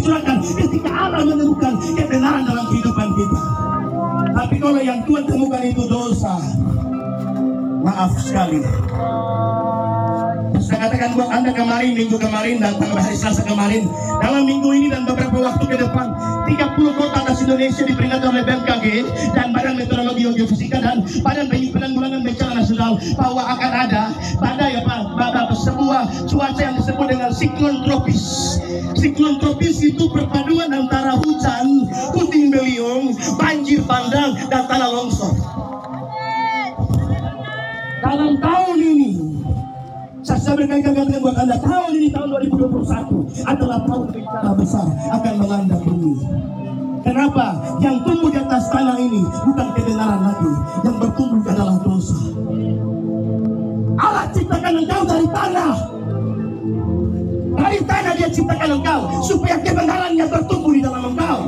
dicurahkan ketika Allah menemukan kebenaran dalam kehidupan kita. Tapi kalau yang Tuhan temukan itu dosa, maaf sekali. Saya katakan buat Anda kemarin, minggu kemarin dan tanggal hari Selasa kemarin, dalam minggu ini dan beberapa waktu ke depan, 30 kota atas Indonesia diperingati oleh BMKG dan Badan Meteorologi Geofisika dan Badan Penanggulangan Bencana Nasional bahwa akan ada badai sebuah cuaca yang disebut dengan siklon tropis. Siklon tropis itu perpaduan antara hujan, puting beliung, banjir bandang dan tanah longsor. Dalam tahun ini, saya berkali-kali buat Anda, tahun ini, tahun 2021 adalah tahun bencana besar akan melanda bumi. Kenapa? Yang tumbuh di atas tanah ini bukan kebenaran lagi, yang bertumbuh adalah dosa. Allah ciptakan engkau dari tanah. Dari tanah Dia ciptakan engkau supaya kebenarannya bertumbuh di dalam engkau.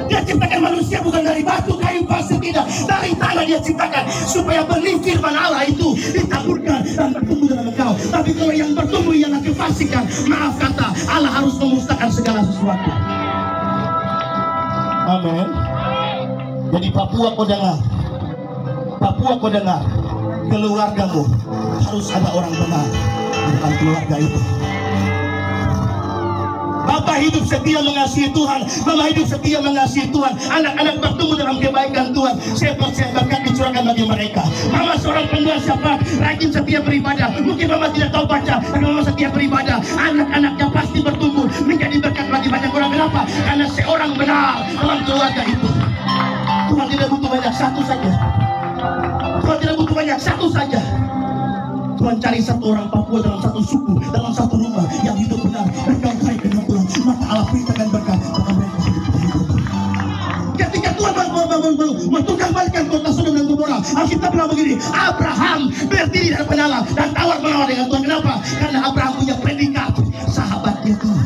Dia ciptakan manusia bukan dari batu, kayu, pasir, tidak. Dari tanah Dia ciptakan supaya benih firman Allah itu ditaburkan dan bertumbuh dalam engkau. Tapi kalau yang bertumbuh ialah kefasikan, maaf kata, Allah harus memusnahkan segala sesuatu. Amin. Jadi Papua kau dengar, Papua kau dengar, keluargamu harus ada orang benar, bukan keluarga itu. Bapak hidup setia mengasihi Tuhan, Mama hidup setia mengasihi Tuhan, anak-anak bertumbuh dalam kebaikan Tuhan. Saya percaya berkat dicurahkan bagi mereka. Mama seorang pendoa siapa, rajin setia beribadah. Mungkin Mama tidak tahu baca, tapi Mama setia beribadah. Anak-anaknya pasti bertumbuh menjadi berkat bagi banyak orang. Kenapa? Karena seorang benar dalam keluarga itu. Tuhan tidak butuh banyak, satu saja. Tuhan tidak butuh banyak, satu saja. Tuhan cari satu orang Papua dalam satu suku, dalam satu rumah yang hidup benar dan kau baik dengan Tuhan, maka Allah perintahkan berkat kepada mereka hidup. Ketika Tuhan mentukar balikan kota Sodom dan Gomora, Alkitab bilang begini, Abraham berdiri di hadapan Allah dan tawar menawar dengan Tuhan. Kenapa? Karena Abraham punya predikat sahabatnya Tuhan.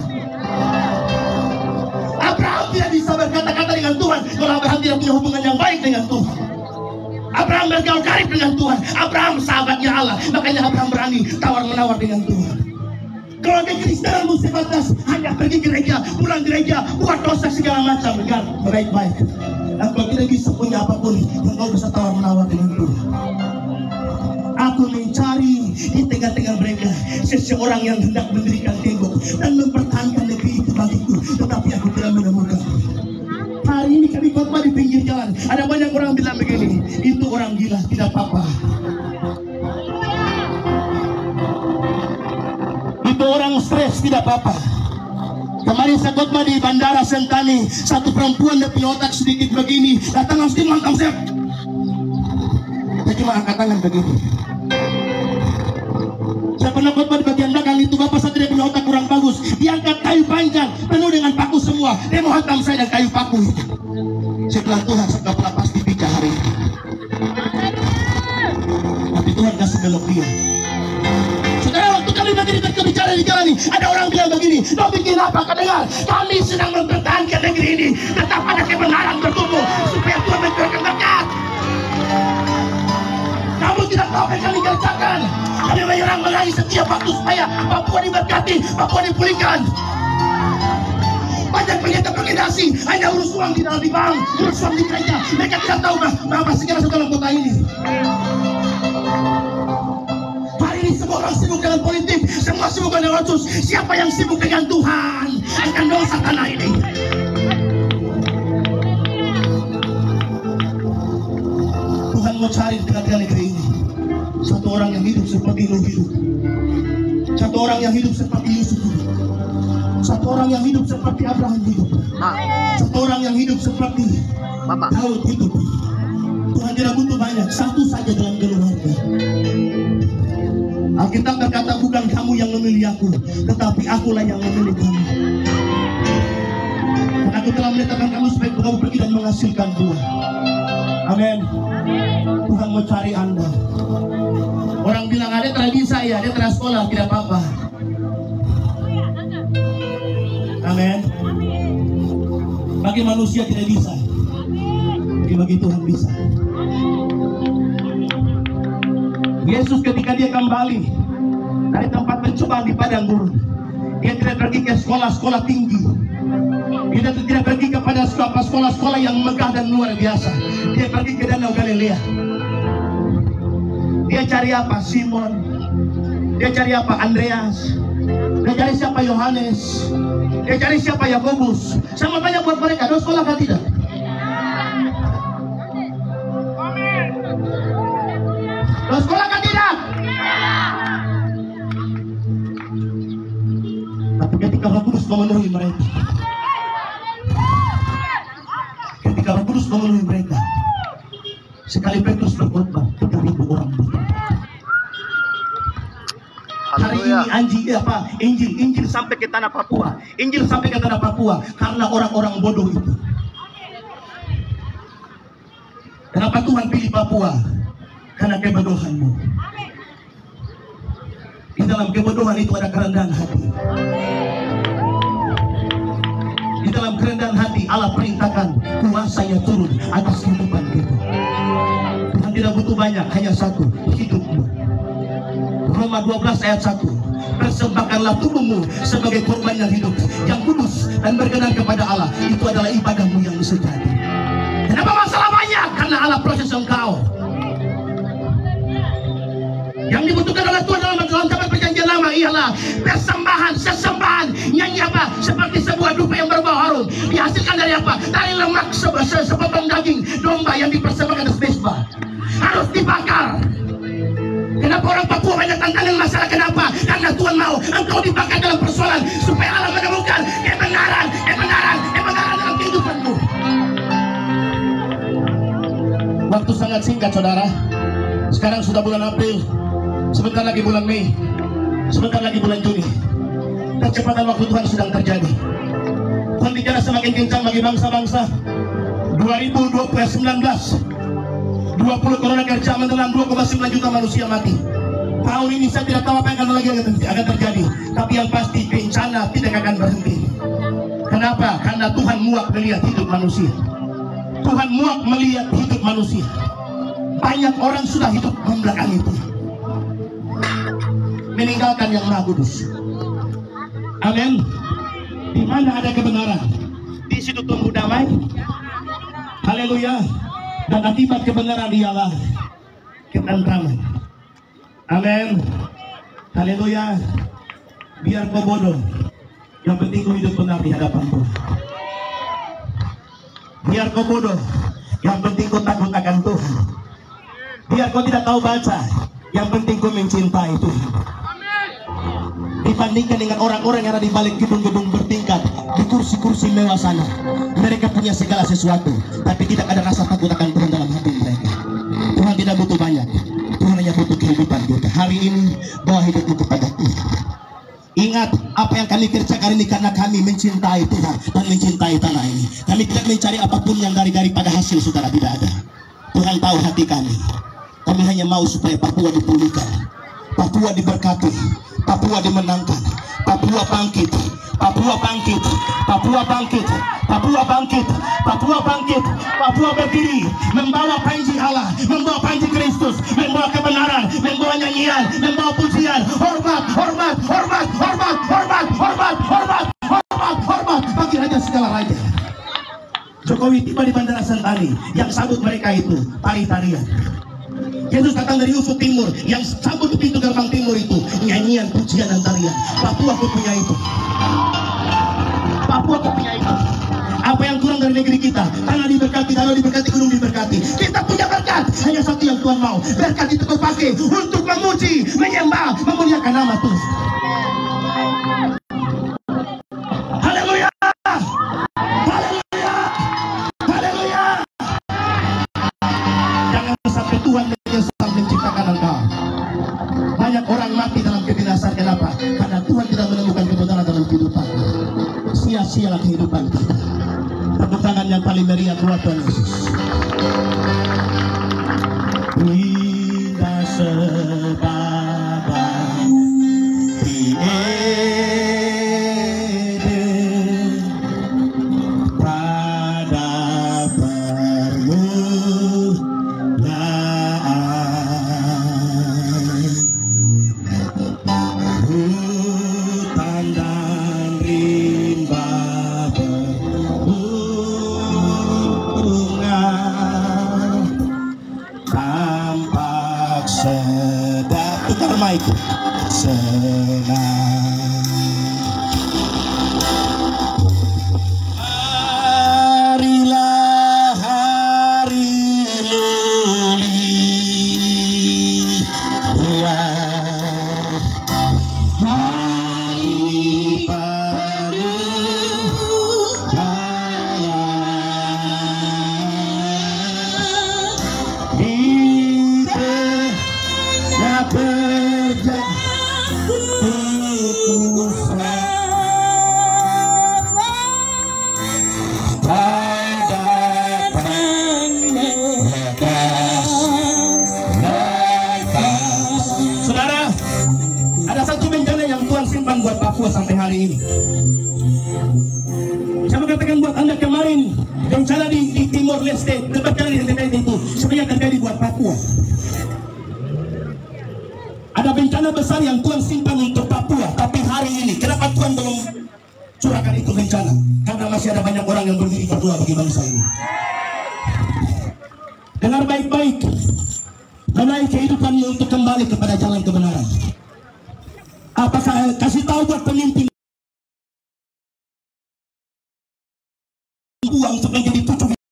Abraham tidak bisa berkata-kata dengan Tuhan kalau Abraham tidak punya hubungan yang baik dengan Tuhan. Abraham bergaul karib dengan Tuhan. Abraham sahabatnya Allah, makanya Abraham berani tawar-menawar dengan Tuhan. Kalau kekristenanmu sebatas hanya pergi gereja, pulang gereja, buat dosa segala macam, dengar baik-baik. Dan kalau tidak bisa punya apapun yang kau bisa tawar-menawar dengan Tuhan. Aku mencari di tengah-tengah mereka seseorang yang hendak mendirikan tembok dan mempertahankan negeri itu bagiku, tetapi aku tidak menemukan. Hari ini kami khotbah di pinggir jalan. Ada banyak orang bilang begini, itu orang gila, tidak apa-apa. Itu orang stres, tidak apa-apa. Kemarin saya khotbah di Bandara Sentani, satu perempuan dia punya otak sedikit begini, datang langsung mantap saya. Saya cuma angkat tangan begini. Saya pernah khotbah di bagian belakang, itu bapak saya tidak punya otak kurang bagus. Diangkat kayu panjang, penuh dengan paku semua. Dia mau hantam saya dan kayu paku itu. Setelah Tuhan segala pasti bijak hari ini. Tapi Tuhan kasih belok dia. Saudara, waktu kami begini berbicara di jalan ini, ada orang bilang begini, "Kau bikin apa?" Kau dengar, kami sedang mempertahankan negeri ini, tetap ada kebenaran bertumbuh supaya Tuhan mencurahkan berkat. Kamu tidak tahu apa yang kami kerjakan. Kami banyak orang menangis setiap waktu supaya Papua diberkati, Papua dipulihkan. Banyak pendeta berkendasi hanya urus uang di dalam bank, urus uang di gereja. Mereka tidak tahu berapa segala sesuatu dalam kota ini. Hari ini semua orang sibuk dengan politik, semua sibuk dengan otsus. Siapa yang sibuk dengan Tuhan akan dosa tanah ini. Tuhan mau cari di tengah-tengah negeri ini satu orang yang hidup seperti Nuh hidup, satu orang yang hidup seperti Yusuf hidup, satu orang yang hidup seperti Abraham hidup, satu orang yang hidup seperti Daud hidup. Tuhan tidak butuh banyak, satu saja dalam keluarga. Alkitab berkata, bukan kamu yang memilih aku, tetapi akulah yang memilih kamu. Dan aku telah menetapkan kamu supaya kamu pergi dan menghasilkan buah. Amin. Tuhan mau cari Anda. Orang bilang ada tidak bisa ya, dia tidak sekolah, tidak apa-apa. Amin. Bagi manusia tidak bisa, tapi bagi Tuhan bisa. Yesus ketika dia kembali dari tempat pencobaan di padang gurun, Dia tidak pergi ke sekolah-sekolah tinggi. Dia tidak pergi kepada sekolah-sekolah yang megah dan luar biasa. Dia pergi ke Danau Galilea. Dia cari apa? Simon. Dia cari apa? Andreas. Dia cari siapa? Yohanes. Dia cari siapa? Yakobus. Saya mau tanya buat mereka, ada sekolah kan tidak? Ada sekolah kan tidak? Tapi ketika Roh Kudus memenuhi mereka, ketika Roh Kudus memenuhi mereka, sekali Petrus berkhotbah 3.000 orang bertobat. Hari ini Injil sampai ke tanah Papua. Injil sampai ke tanah Papua karena orang-orang bodoh itu. Kenapa Tuhan pilih Papua? Karena kebodohanmu. Di dalam kebodohan itu ada kerendahan hati. Di dalam kerendahan hati Allah perintahkan kuasanya turun atas kehidupan kita. Tuhan tidak butuh banyak, hanya satu, hidupmu. Roma 12 ayat 1. Persembahkanlah tubuhmu sebagai korban yang hidup, yang kudus dan berkenan kepada Allah. Itu adalah ibadahmu yang sejati. Kenapa masalah banyak? Karena Allah proses engkau. Yang dibutuhkan oleh Tuhan dalam zaman perjanjian lama ialah persembahan, sesembahan, nyanyi apa? Seperti sebuah dupa yang berbau harum. Dihasilkan dari apa? Dari lemak sepotong daging domba yang dipersembahkan atas mezbah. Harus dibakar. Kenapa orang Papua banyak tantangan masalah? Kenapa? Karena Tuhan mau engkau dibakar dalam persoalan supaya Allah menemukan kebenaran dalam kehidupanmu. Waktu sangat singkat, saudara. Sekarang sudah bulan April, sebentar lagi bulan Mei, sebentar lagi bulan Juni. Kecepatan waktu Tuhan sedang terjadi. Tuhan bicara semakin kencang bagi bangsa-bangsa. 2019 20 corona kerja menelan 2,9 juta manusia mati. Tahun ini saya tidak tahu apa yang akan terjadi, tapi yang pasti bencana tidak akan berhenti. Kenapa? Karena Tuhan muak melihat hidup manusia. Tuhan muak melihat hidup manusia. Banyak orang sudah hidup membelakangi itu, meninggalkan yang Maha Kudus. Amin. Di mana ada kebenaran, di situ tumbuh damai. Haleluya. Dan akibat kebenaran ialah ketentraman. Amin. Haleluya. Biar kau bodoh, yang penting kau hidup benar di hadapan Tuhan. Biar kau bodoh, yang penting kau takut akan Tuhan. Biar kau tidak tahu baca, yang penting kau mencintai Tuhan. Dibandingkan dengan orang-orang yang ada di balik gedung-gedung bertingkat, di kursi-kursi mewah sana, mereka punya segala sesuatu, tapi tidak ada rasa takut akan Tuhan dalam hati mereka. Tuhan tidak butuh banyak, Tuhan hanya butuh kehidupan kita. Hari ini bawa hidupmu kepada Tuhan. Ingat apa yang kami kerjakan ini karena kami mencintai Tuhan dan mencintai tanah ini. Kami tidak mencari apapun yang dari pada hasil, saudara, tidak ada. Tuhan tahu hati kami. Kami hanya mau supaya Papua dipulihkan, Papua diberkati, Papua dimenangkan, Papua bangkit, Papua bangkit, Papua bangkit, Papua bangkit, Papua bangkit, Papua berdiri, membawa panji Allah, membawa panji Kristus, membawa kebenaran, membawa nyanyian, membawa pujian, hormat, hormat, hormat, hormat, hormat, hormat, hormat, hormat, hormat bagi Raja segala raja. Jokowi tiba di Bandara Sentani, yang sambut mereka itu tari-tarian. Yesus datang dari ufuk timur, yang sambut pintu gerbang timur itu nyanyian, pujian, dan tarian. Papua aku punya itu. Papua aku punya itu. Apa yang kurang dari negeri kita? Tanah diberkati, danau diberkati, gunung diberkati. Kita punya berkat. Hanya satu yang Tuhan mau. Berkat itu kau pakai untuk memuji, menyembah, memuliakan nama Tuhan. Haleluya. Haleluya. Haleluya. Jangan sampai Tuhan menyesal menciptakan engkau. Banyak orang mati dalam kebinasaan. Kenapa? Karena Tuhan tidak menemukan kebenaran dalam kehidupan. Sia-sialah kehidupan kita. Tepuk tangan yang paling meriah buat Tuhan Yesus. Indah sebagai di Eden pada permulaan, hutan dan rimba berbunga, tampak sedap, tukar mic, senang. Marilah hari lili, hari penuh cahaya, hidupnya berjatuh Saudara, ada satu bencana yang Tuhan simpan buat Papua sampai hari ini. Saya mengatakan buat Anda kemarin, bencana di Timor Leste, terjadi di NTT itu, sebenarnya terjadi buat Papua. Ada bencana besar yang Tuhan simpan untuk Papua, tapi hari ini, kenapa Tuhan belum curahkan itu bencana? Karena masih ada banyak orang yang berdiri berdoa bagi bangsa ini. Dengar baik-baik, menaik kehidupanmu untuk kembali kepada jalan kebenaran. Apakah kasih tahu buat pemimpin